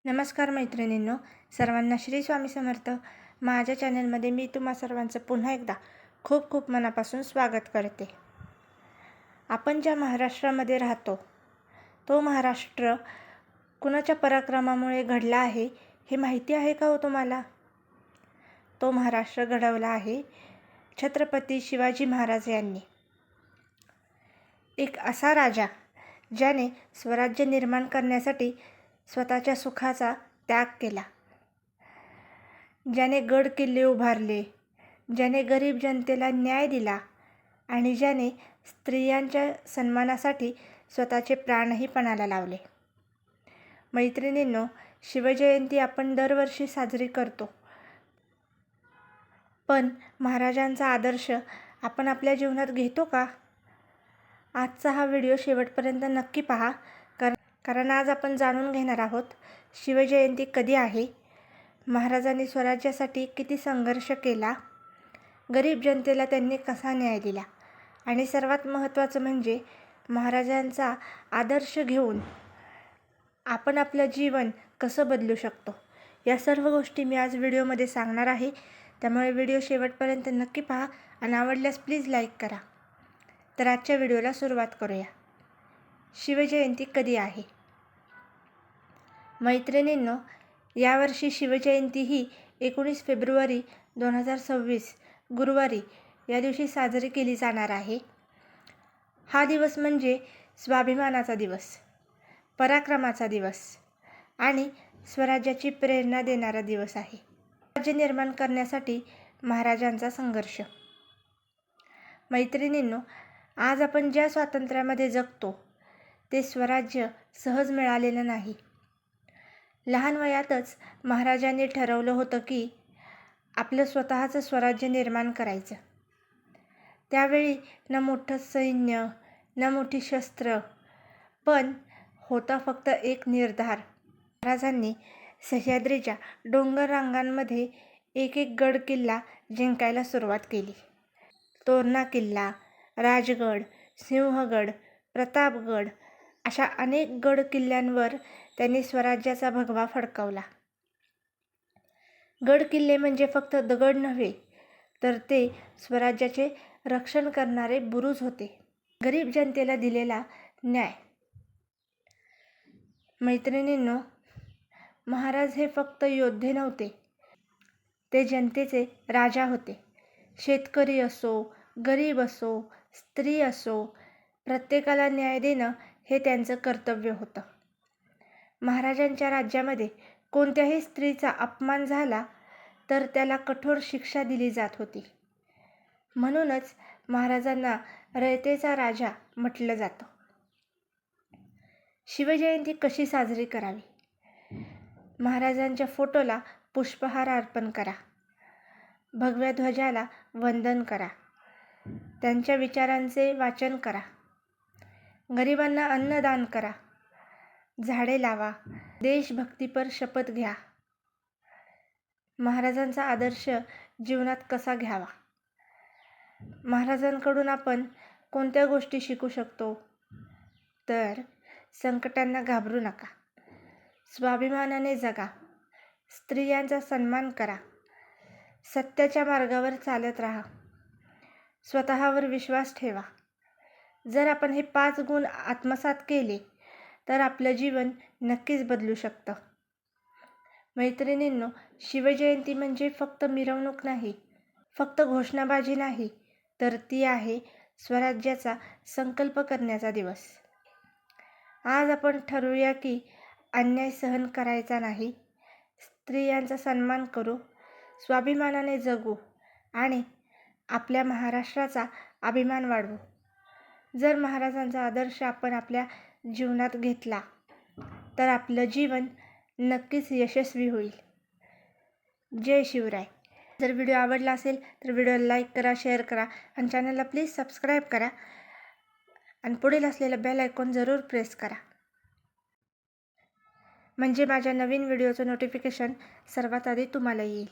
नमस्कार मैत्रिणींनो, सर्वांना श्री स्वामी समर्थ. माझ्या चॅनलमध्ये मी तुम्हा सर्वांचं पुन्हा एकदा खूप खूप मनापासून स्वागत करते. आपण ज्या महाराष्ट्रामध्ये राहतो तो महाराष्ट्र कुणाच्या पराक्रमामुळे घडला आहे हे माहिती आहे का हो तुम्हाला? तो महाराष्ट्र घडवला आहे छत्रपती शिवाजी महाराज यांनी. एक असा राजा ज्याने स्वराज्य निर्माण करण्यासाठी स्वतःच्या सुखाचा त्याग केला, ज्याने गड किल्ले उभारले, ज्याने गरीब जनतेला न्याय दिला आणि ज्याने स्त्रियांच्या सन्मानासाठी स्वतःचे प्राणही पणाला लावले. मैत्रिणींनो, शिवजयंती आपण दरवर्षी साजरी करतो, पण महाराजांचा आदर्श आपण आपल्या जीवनात घेतो का? आजचा हा व्हिडिओ शेवटपर्यंत नक्की पहा, कारण आज आपण जाणून घेणार आहोत शिवजयंती कधी आहे, महाराजांनी स्वराज्यासाठी किती संघर्ष केला, गरीब जनतेला त्यांनी कसा न्याय दिला आणि सर्वात महत्त्वाचं म्हणजे महाराजांचा आदर्श घेऊन आपण आपलं जीवन कसं बदलू शकतो. या सर्व गोष्टी मी आज व्हिडिओमध्ये सांगणार आहे, त्यामुळे व्हिडिओ शेवटपर्यंत नक्की पहा आणि आवडल्यास प्लीज लाईक करा. तर आजच्या व्हिडिओला सुरुवात करूया. शिवजयंती कधी आहे? मैत्रिणींनो, यावर्षी शिवजयंती ही 19 फेब्रुवारी 2026 गुरुवारी या दिवशी साजरी केली जाणार आहे. हा दिवस म्हणजे स्वाभिमानाचा दिवस, पराक्रमाचा दिवस आणि स्वराज्याची प्रेरणा देणारा दिवस आहे. राज्य निर्माण करण्यासाठी महाराजांचा संघर्ष. मैत्रिणींनो, आज आपण ज्या स्वातंत्र्यामध्ये जगतो ते स्वराज्य सहज मिळालेलं नाही. लहान वयातच महाराजांनी ठरवलं होतं की आपलं स्वतःचं स्वराज्य निर्माण करायचं. त्यावेळी न मोठं सैन्य, न मोठी शस्त्र, पण होता फक्त एक निर्धार. महाराजांनी सह्याद्रीच्या डोंगर रांगांमध्ये एक एक गड किल्ला जिंकायला सुरुवात केली. तोरणा किल्ला, राजगड, सिंहगड, प्रतापगड अशा अनेक गड किल्ल्यांवर त्यांनी स्वराज्याचा भगवा फडकवला. गड किल्ले म्हणजे फक्त दगड नव्हे, तर ते स्वराज्याचे रक्षण करणारे बुरुज होते. गरीब जनतेला दिलेला न्याय. मैत्रिणींनो, महाराज हे फक्त योद्धे नव्हते, ते जनतेचे राजा होते. शेतकरी असो, गरीब असो, स्त्री असो, प्रत्येकाला न्याय देणं हे त्यांचं कर्तव्य होतं. महाराजांच्या राज्यामध्ये कोणत्याही स्त्रीचा अपमान झाला तर त्याला कठोर शिक्षा दिली जात होती. म्हणूनच महाराजांना रयतेचा राजा म्हटलं जातं. शिवजयंती कशी साजरी करावी? महाराजांच्या फोटोला पुष्पहार अर्पण करा, भगव्या ध्वजाला वंदन करा, त्यांच्या विचारांचे वाचन करा, गरिबांना अन्नदान करा, झाडे लावा, देशभक्तीपर शपथ घ्या. महाराजांचा आदर्श जीवनात कसा घ्यावा? महाराजांकडून आपण कोणत्या गोष्टी शिकू शकतो? तर संकटांना घाबरू नका, स्वाभिमानाने जगा, स्त्रियांचा सन्मान करा, सत्याच्या मार्गावर चालत राहा, स्वतःवर विश्वास ठेवा. जर आपण हे 5 गुण आत्मसात केले तर आपलं जीवन नक्कीच बदलू शकतं. मैत्रिणींनो, शिवजयंती म्हणजे फक्त मिरवणूक नाही, फक्त घोषणाबाजी नाही, तर ती आहे स्वराज्याचा संकल्प करण्याचा दिवस. आज आपण ठरवूया की अन्याय सहन करायचा नाही, स्त्रियांचा सन्मान करू, स्वाभिमानाने जगू आणि आपल्या महाराष्ट्राचा अभिमान वाढवू. जर महाराजांचा आदर्श आपण आपल्या जीवनात घेतला तर आपलं जीवन नक्कीच यशस्वी होईल. जय शिवराय. जर व्हिडिओ आवडला असेल तर व्हिडिओला लाईक करा, शेअर करा आणि चॅनलला प्लीज सबस्क्राईब करा आणि पुढील असलेलं बेल आयकॉन जरूर प्रेस करा, म्हणजे माझ्या नवीन व्हिडिओचं नोटिफिकेशन सर्वात आधी तुम्हाला येईल.